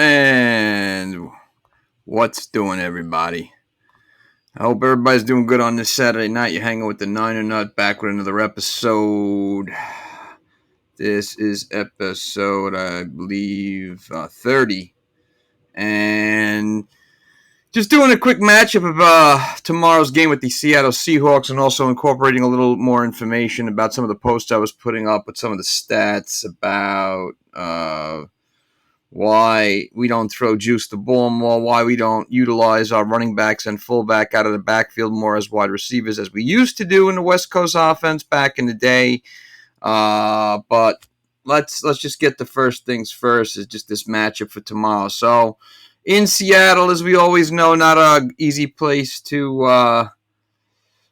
And what's doing, everybody? I hope everybody's doing good on this Saturday night. You're hanging with the Niner Nut back with another episode. This is episode, I believe, 30. And just doing a quick matchup of tomorrow's game with the Seattle Seahawks and also incorporating a little more information about some of the posts I was putting up with some of the stats about why we don't throw juice the ball more, why we don't utilize our running backs and fullback out of the backfield more as wide receivers as we used to do in the West Coast offense back in the day. But let's just get the first things first. Is just this matchup for tomorrow. So in Seattle, as we always know, not an easy place to.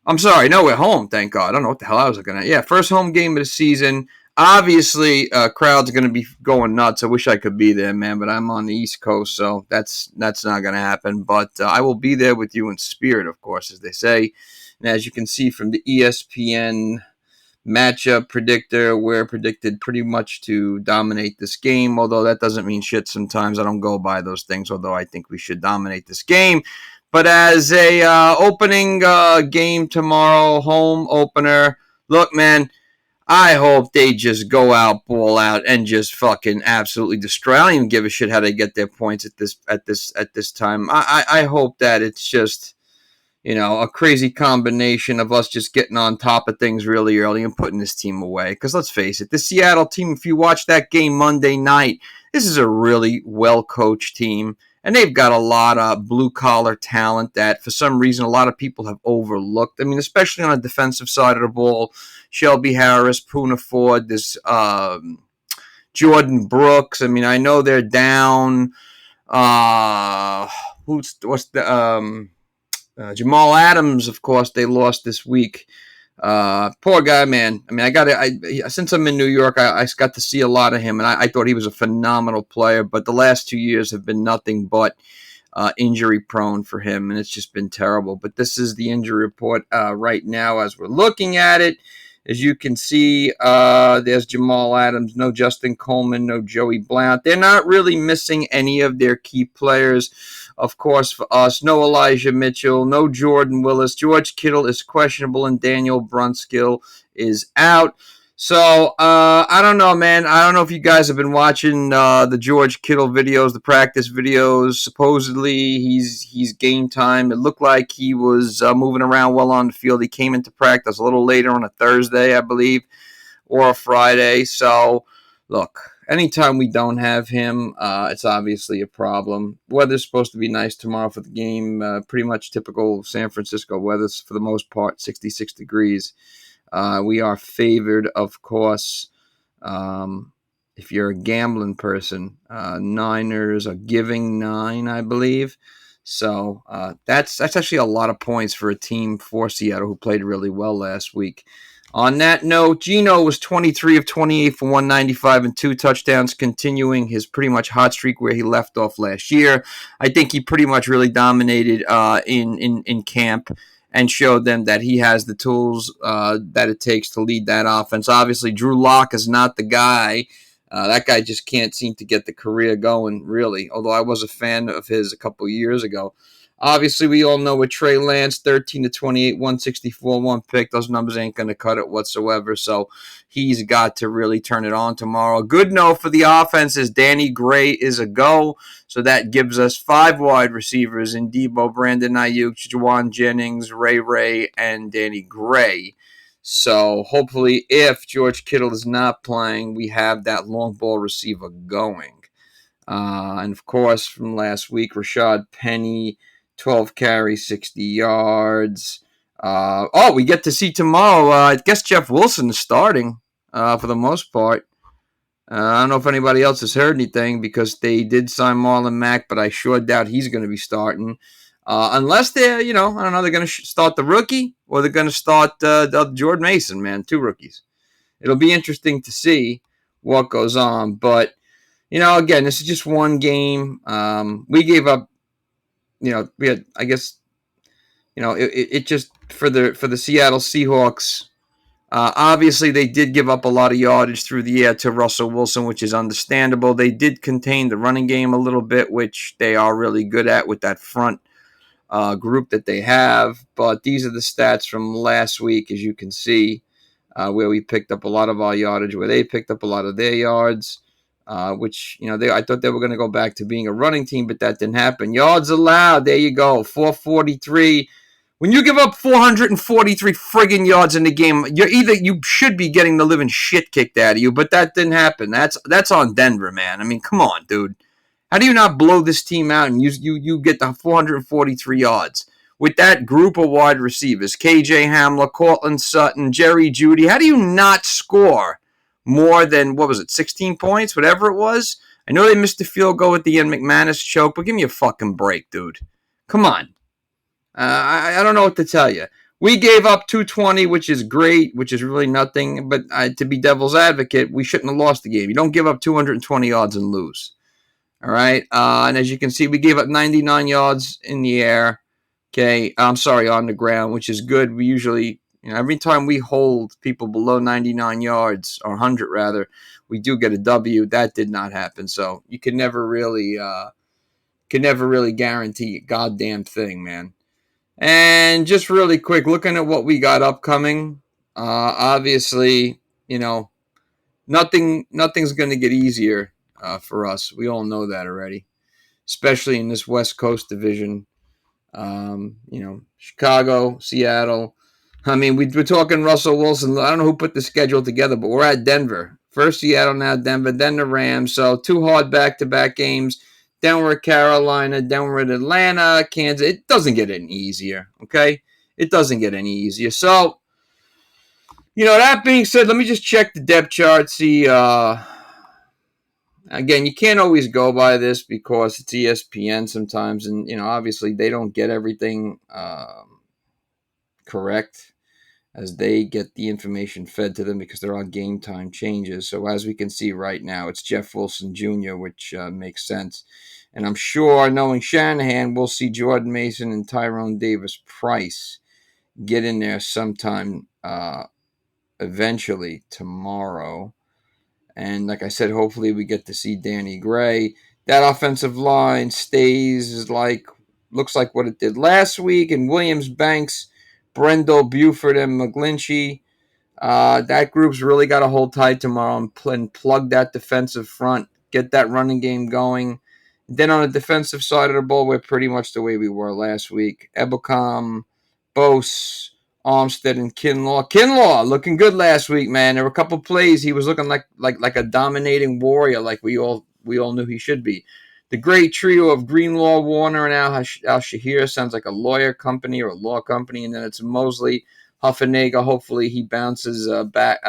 I'm sorry, no, we're home. Thank God. I don't know what the hell I was looking at. Yeah, first home game of the season. Obviously, crowds are going to be going nuts. I wish I could be there, man, but I'm on the East Coast, so that's not going to happen. But I will be there with you in spirit, of course, as they say. And as you can see from the ESPN matchup predictor, we're predicted pretty much to dominate this game, although that doesn't mean shit sometimes. I don't go by those things, although I think we should dominate this game. But as a opening game tomorrow, home opener, look, man, I hope they just go out, ball out, and just fucking absolutely destroy. I don't even give a shit how they get their points at this time. I hope that it's just a crazy combination of us just getting on top of things really early and putting this team away. Because let's face it, the Seattle team, if you watch that game Monday night, this is a really well-coached team. And they've got a lot of blue-collar talent that, for some reason, a lot of people have overlooked. I mean, especially on the defensive side of the ball. Shelby Harris, Poona Ford, this Jordan Brooks. I mean, I know they're down. Jamal Adams, of course, they lost this week. Poor guy, man. I mean, since I'm in New York, I got to see a lot of him, and I thought he was a phenomenal player. But the last 2 years have been nothing but injury prone for him, and it's just been terrible. But this is the injury report right now as we're looking at it. As you can see, there's Jamal Adams, no Justin Coleman, no Joey Blount. They're not really missing any of their key players. Of course, for us, no Elijah Mitchell, no Jordan Willis. George Kittle is questionable, and Daniel Brunskill is out. So, I don't know, man. I don't know if you guys have been watching the George Kittle videos, the practice videos. Supposedly, he's game time. It looked like he was moving around well on the field. He came into practice a little later on a Thursday, I believe, or a Friday. So, look, anytime we don't have him, it's obviously a problem. Weather's supposed to be nice tomorrow for the game. Pretty much typical San Francisco weather for the most part, 66 degrees. We are favored, of course, if you're a gambling person. Niners are giving 9, I believe. So that's actually a lot of points for a team for Seattle who played really well last week. On that note, Geno was 23 of 28 for 195 and 2 touchdowns, continuing his pretty much hot streak where he left off last year. I think he pretty much really dominated in camp and showed them that he has the tools that it takes to lead that offense. Obviously, Drew Lock is not the guy. That guy just can't seem to get the career going, really, although I was a fan of his a couple years ago. Obviously, we all know with Trey Lance, 13 to 28, 164, 1 pick. Those numbers ain't going to cut it whatsoever. So he's got to really turn it on tomorrow. Good note for the offense is Danny Gray is a go. So that gives us 5 wide receivers in Debo, Brandon Ayuk, Juwan Jennings, Ray, and Danny Gray. So hopefully if George Kittle is not playing, we have that long ball receiver going. And of course, from last week, Rashad Penny, 12 carries, 60 yards. We get to see tomorrow. I guess Jeff Wilson is starting for the most part. I don't know if anybody else has heard anything because they did sign Marlon Mack, but I sure doubt he's going to be starting. Unless they're, I don't know, they're going to start the rookie or they're going to start Jordan Mason, man, 2 rookies. It'll be interesting to see what goes on. But, again, this is just one game. We gave up. We had, I guess, it just for the Seattle Seahawks, Obviously, they did give up a lot of yardage through the air to Russell Wilson, which is understandable. They did contain the running game a little bit, which they are really good at with that front group that they have. But these are the stats from last week, as you can see, where we picked up a lot of our yardage, where they picked up a lot of their yards. Which I thought they were going to go back to being a running team, but that didn't happen. Yards allowed, there you go, 443. When you give up 443 friggin' yards in the game, you should be getting the living shit kicked out of you, but that didn't happen. That's on Denver, man. I mean, come on, dude. How do you not blow this team out and you get the 443 yards with that group of wide receivers? KJ Hamler, Cortland Sutton, Jerry Jeudy. How do you not score more than, 16 points, whatever it was? I know they missed the field goal with the Ian McManus choke, but give me a fucking break, dude. Come on. I don't know what to tell you. We gave up 220, which is great, which is really nothing. But to be devil's advocate, we shouldn't have lost the game. You don't give up 220 yards and lose. All right. And as you can see, we gave up 99 yards in the air. Okay. I'm sorry, on the ground, which is good. We usually, every time we hold people below 99 yards, or 100 rather, we do get a W. That did not happen. So you can never really guarantee a goddamn thing, man. And just really quick, looking at what we got upcoming, obviously, nothing's going to get easier for us. We all know that already, especially in this West Coast division. Chicago, Seattle. I mean, we're talking Russell Wilson. I don't know who put the schedule together, but we're at Denver. First Seattle, now Denver, then the Rams. So 2 hard back-to-back games. Then we're at Carolina, then we're at Atlanta, Kansas. It doesn't get any easier, okay? It doesn't get any easier. So, that being said, let me just check the depth chart, see. Again, you can't always go by this because it's ESPN sometimes, and, obviously they don't get everything correct as they get the information fed to them because they're on game time changes. So as we can see right now, it's Jeff Wilson Jr., which makes sense. And I'm sure, knowing Shanahan, we'll see Jordan Mason and Tyrone Davis-Price get in there sometime eventually tomorrow. And like I said, hopefully we get to see Danny Gray. That offensive line looks like what it did last week. And Williams, Banks, Brendel, Buford, and McGlinchey. That group's really got to hold tight tomorrow and plug that defensive front, get that running game going. Then on the defensive side of the ball, we're pretty much the way we were last week. Ebelcom, Bose, Armstead, and Kinlaw. Kinlaw looking good last week, man. There were a couple plays he was looking like a dominating warrior, like we all knew he should be. The great trio of Greenlaw, Warner, and Al-Shahir sounds like a lawyer company or a law company, and then it's Mosley, Huffenegger. Hopefully he bounces back.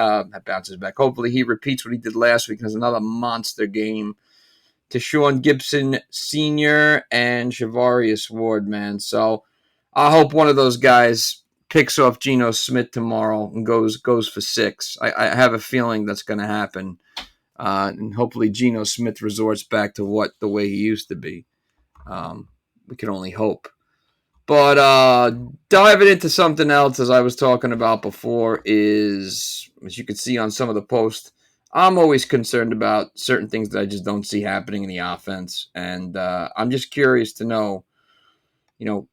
Hopefully he repeats what he did last week and has another monster game. To Sean Gibson Sr. and Shavarius Ward, man. So I hope one of those guys picks off Geno Smith tomorrow and goes for 6. I have a feeling that's going to happen. And hopefully Geno Smith resorts back to the way he used to be. We can only hope. But diving into something else, as I was talking about before, is, as you can see on some of the posts, I'm always concerned about certain things that I just don't see happening in the offense. And I'm just curious to know,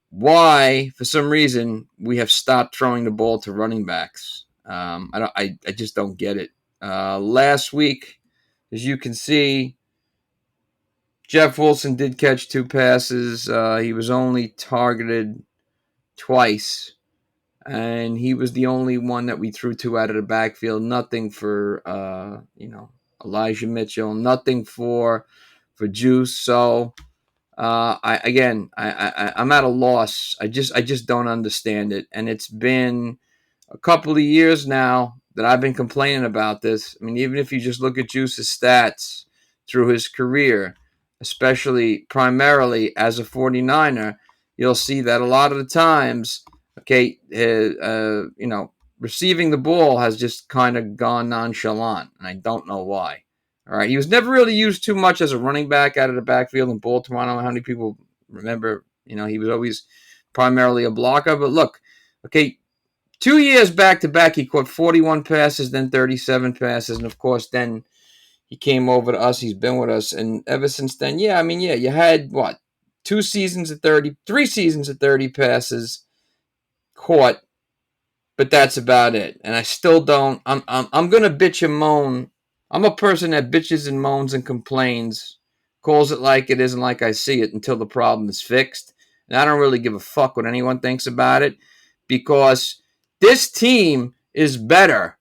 why, for some reason, we have stopped throwing the ball to running backs. I just don't get it. Last week, as you can see, Jeff Wilson did catch 2 passes. He was only targeted twice. And he was the only one that we threw to out of the backfield. Nothing for, Elijah Mitchell. Nothing for Juice. So, I'm at a loss. I just don't understand it. And it's been a couple of years now that I've been complaining about this. I mean, even if you just look at Juice's stats through his career, primarily as a 49er, you'll see that a lot of the times, receiving the ball has just kind of gone nonchalant, and I don't know why. All right, he was never really used too much as a running back out of the backfield in Baltimore. I don't know how many people remember, he was always primarily a blocker. But look, 2 years back to back, he caught 41 passes, then 37 passes, and of course, then he came over to us. He's been with us, and ever since then, yeah, I mean, yeah, you had what 2 seasons at 30, 3 seasons at 30 passes caught, but that's about it. And I still don't. I'm gonna bitch and moan. I'm a person that bitches and moans and complains, calls it like it is and like I see it until the problem is fixed. And I don't really give a fuck what anyone thinks about it because this team is better,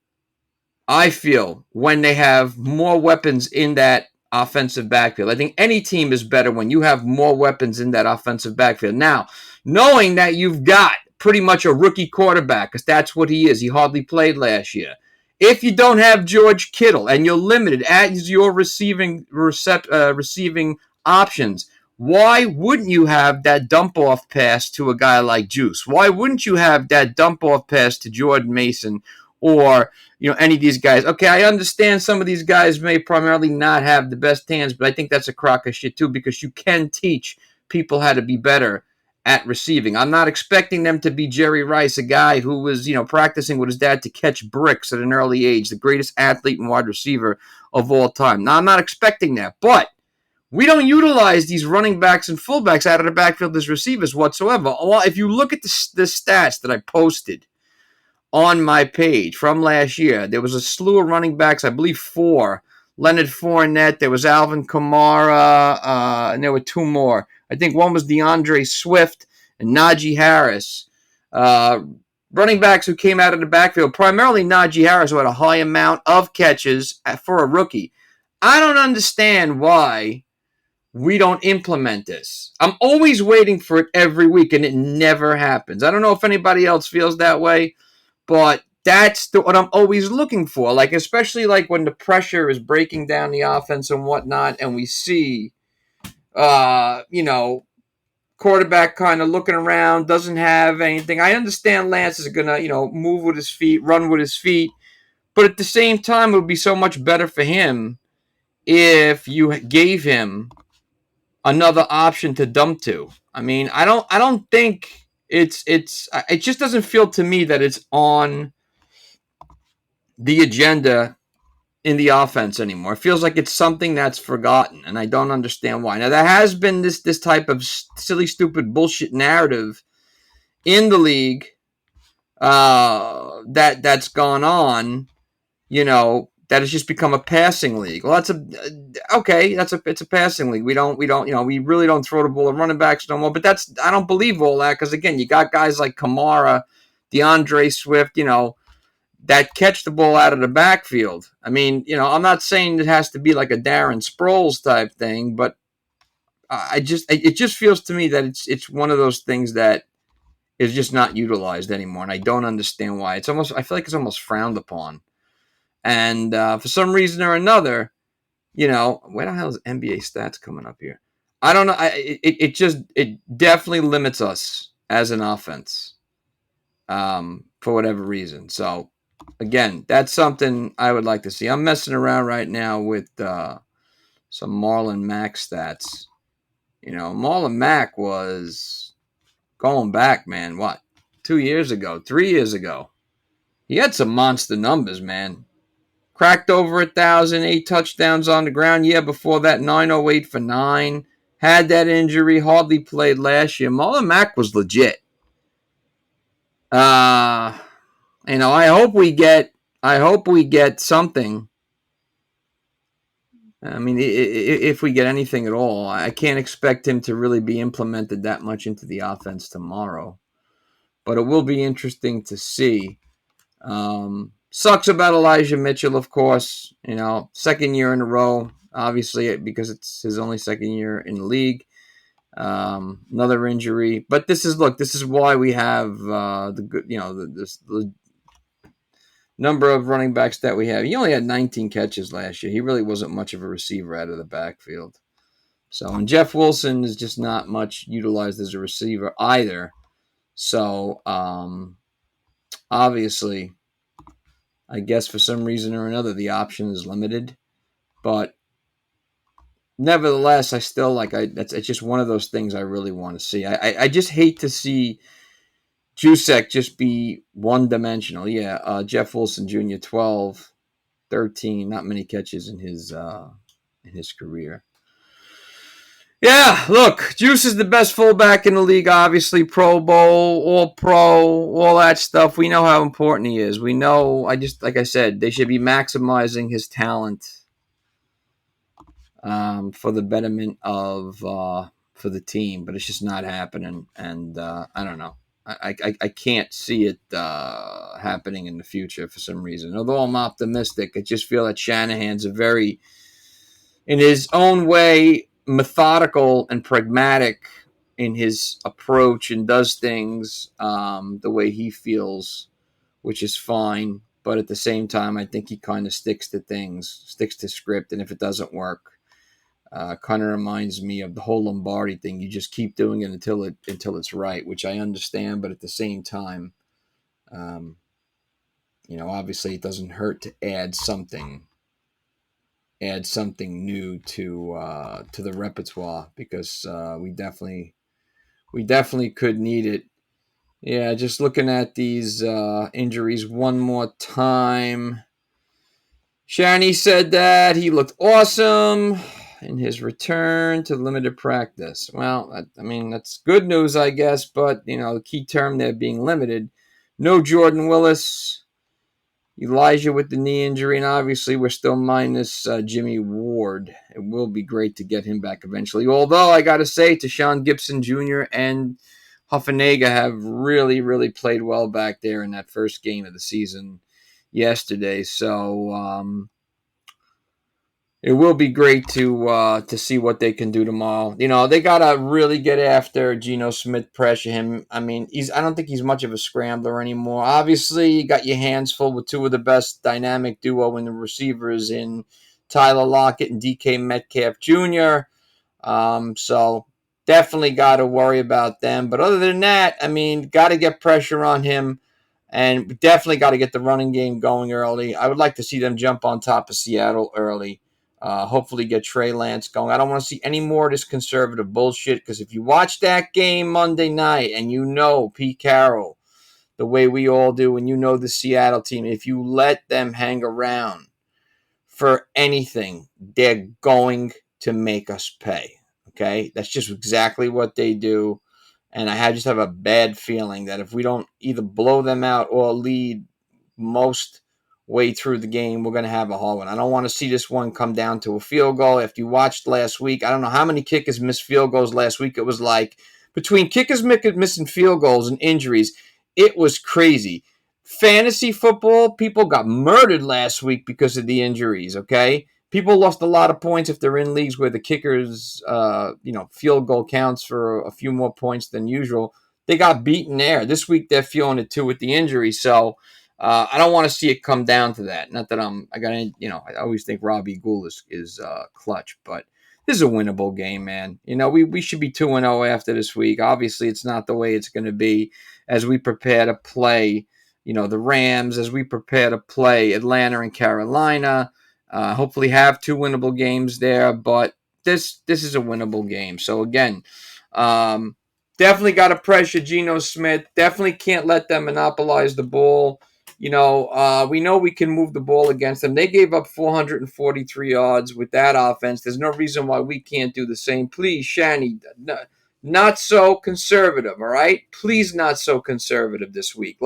I feel, when they have more weapons in that offensive backfield. I think any team is better when you have more weapons in that offensive backfield. Now, knowing that you've got pretty much a rookie quarterback, because that's what he is. He hardly played last year. If you don't have George Kittle and you're limited as your receiving options, why wouldn't you have that dump off pass to a guy like Juice? Why wouldn't you have that dump off pass to Jordan Mason or any of these guys? Okay, I understand some of these guys may primarily not have the best hands, but I think that's a crock of shit too because you can teach people how to be better at receiving. I'm not expecting them to be Jerry Rice, a guy who was, practicing with his dad to catch bricks at an early age, the greatest athlete and wide receiver of all time. Now, I'm not expecting that, but we don't utilize these running backs and fullbacks out of the backfield as receivers whatsoever. Well, if you look at the stats that I posted on my page from last year, there was a slew of running backs, I believe 4. Leonard Fournette, there was Alvin Kamara, and there were 2 more. I think one was DeAndre Swift and Najee Harris. Running backs who came out of the backfield, primarily Najee Harris, who had a high amount of catches for a rookie. I don't understand why we don't implement this. I'm always waiting for it every week, and it never happens. I don't know if anybody else feels that way, but that's what I'm always looking for. Like, especially like when the pressure is breaking down the offense and whatnot, and we see, quarterback kind of looking around, doesn't have anything. I understand Lance is going to, move with his feet, run with his feet. But at the same time, it would be so much better for him if you gave him another option to dump to. I mean, I don't think it just doesn't feel to me that it's on the agenda in the offense anymore. It feels like it's something that's forgotten, and I don't understand why. Now, there has been this type of silly, stupid bullshit narrative in the league that's gone on, that has just become a passing league. Well, it's a passing league. We really don't throw the ball at running backs no more. But I don't believe all that because again, you got guys like Kamara, DeAndre Swift, that catch the ball out of the backfield. I mean, I'm not saying it has to be like a Darren Sproles type thing, but it just feels to me that it's one of those things that is just not utilized anymore, and I don't understand why. I feel like it's almost frowned upon, and for some reason or another, where the hell is NBA stats coming up here? I don't know. It definitely limits us as an offense, for whatever reason. So. Again, that's something I would like to see. I'm messing around right now with some Marlon Mack stats. Marlon Mack was going back, man, 2 years ago, 3 years ago. He had some monster numbers, man. Cracked over 1,000, 8 touchdowns on the ground. Yeah, before that, 908 for 9. Had that injury, hardly played last year. Marlon Mack was legit. I hope we get something. I mean, if we get anything at all, I can't expect him to really be implemented that much into the offense tomorrow. But it will be interesting to see. Sucks about Elijah Mitchell, of course. Second year in a row, obviously, because it's his only second year in the league. Another injury. But this is why we have the number of running backs that we have. He only had 19 catches last year. He really wasn't much of a receiver out of the backfield. So, and Jeff Wilson is just not much utilized as a receiver either. So, obviously, I guess for some reason or another, the option is limited. But nevertheless, I still it's just one of those things I really want to see. I just hate to see Jusek just be one-dimensional. Yeah, Jeff Olson Jr. 12, 13. Not many catches in his career. Yeah, look, Juice is the best fullback in the league, obviously. Pro Bowl, All Pro, all that stuff. We know how important he is. We know, like I said, they should be maximizing his talent for the betterment of for the team, but it's just not happening. And I don't know. I can't see it happening in the future for some reason. Although I'm optimistic, I just feel that Shanahan's a very, in his own way, methodical and pragmatic in his approach and does things the way he feels, which is fine. But at the same time, I think he kind of sticks to things, sticks to script, and if it doesn't work, kind of reminds me of the whole Lombardi thing. You just keep doing it until it's right, which I understand. But at the same time, um, obviously it doesn't hurt to add something new to the repertoire because we definitely could need it. Yeah, just looking at these injuries one more time. Shani said that he looked awesome in his return to limited practice. Well, I mean, that's good news, I guess, but, the key term there being limited. No Jordan Willis, Elijah with the knee injury, and obviously we're still minus Jimmy Ward. It will be great to get him back eventually. Although, I got to say, Tashawn Gibson Jr. and Huffenega have really, really played well back there in that first game of the season yesterday. So, it will be great to see what they can do tomorrow. They gotta really get after Geno Smith, pressure him. I mean, I don't think he's much of a scrambler anymore. Obviously, you got your hands full with two of the best dynamic duo in the receivers in Tyler Lockett and DK Metcalf Jr. So definitely got to worry about them. But other than that, I mean, got to get pressure on him. And definitely got to get the running game going early. I would like to see them jump on top of Seattle early. Hopefully get Trey Lance going. I don't want to see any more of this conservative bullshit because if you watch that game Monday night and Pete Carroll the way we all do and the Seattle team, if you let them hang around for anything, they're going to make us pay. Okay? That's just exactly what they do. And I just have a bad feeling that if we don't either blow them out or lead most way through the game, we're going to have a hard one. I don't want to see this one come down to a field goal. If you watched last week, I don't know how many kickers missed field goals last week. It was like between kickers missing field goals and injuries, it was crazy. Fantasy football, people got murdered last week because of the injuries, okay? People lost a lot of points if they're in leagues where the kickers, field goal counts for a few more points than usual. They got beaten there. This week they're feeling it too with the injury. So I don't want to see it come down to that. Not that I always think Robbie Gould is clutch, but this is a winnable game, man. We should be 2-0 after this week. Obviously, it's not the way it's going to be as we prepare to play, the Rams, as we prepare to play Atlanta and Carolina. Hopefully have two winnable games there, but this is a winnable game. So again, definitely got to pressure Geno Smith. Definitely can't let them monopolize the ball. We know we can move the ball against them. They gave up 443 yards with that offense. There's no reason why we can't do the same. Please, Shani, not so conservative, all right? Please, not so conservative this week.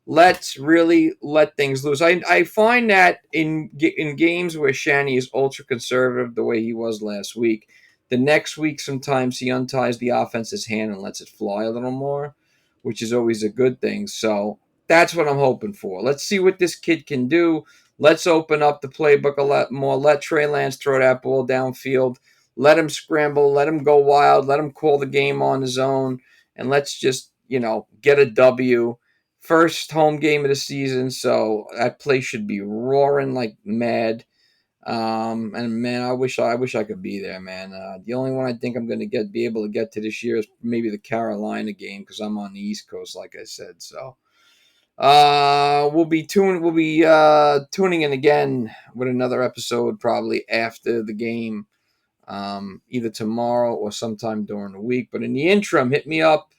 Let's really let things loose. I find that in games where Shani is ultra conservative, the way he was last week, the next week sometimes he unties the offense's hand and lets it fly a little more, which is always a good thing. So that's what I'm hoping for. Let's see what this kid can do. Let's open up the playbook a lot more. Let Trey Lance throw that ball downfield. Let him scramble. Let him go wild. Let him call the game on his own. And let's just, get a W. First home game of the season, so that place should be roaring like mad. And man, I wish I could be there, man. The only one I think I'm going to be able to get to this year is maybe the Carolina game because I'm on the East Coast, like I said. So, we'll be tuning in again with another episode probably after the game, either tomorrow or sometime during the week. But in the interim, hit me up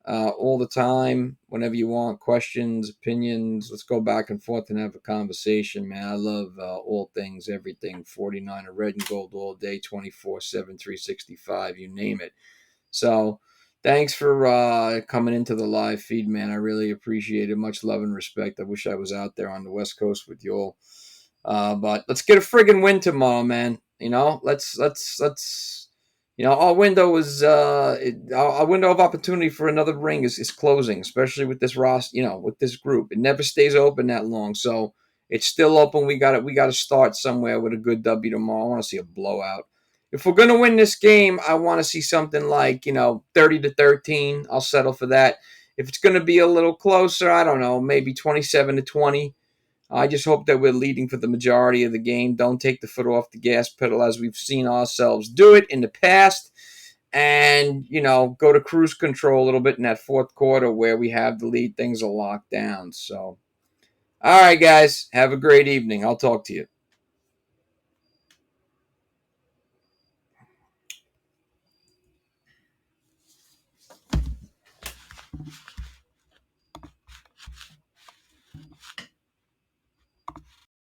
all the time, whenever you want. Questions, opinions. Let's go back and forth and have a conversation, man. I love all things, everything. 49er red and gold all day, 24/7, 365, you name it. So thanks for coming into the live feed, man. I really appreciate it. Much love and respect. I wish I was out there on the West Coast with you all. But let's get a friggin' win tomorrow, man. Let's. Our window is our window of opportunity for another ring is closing, especially with this roster. With this group, it never stays open that long, so it's still open. We got to start somewhere with a good W tomorrow. I want to see a blowout. If we're gonna win this game, I want to see something like 30-13. I'll settle for that. If it's gonna be a little closer, I don't know, maybe 27-20. I just hope that we're leading for the majority of the game. Don't take the foot off the gas pedal as we've seen ourselves do it in the past. And, go to cruise control a little bit in that fourth quarter where we have the lead. Things are locked down. So, all right, guys, have a great evening. I'll talk to you.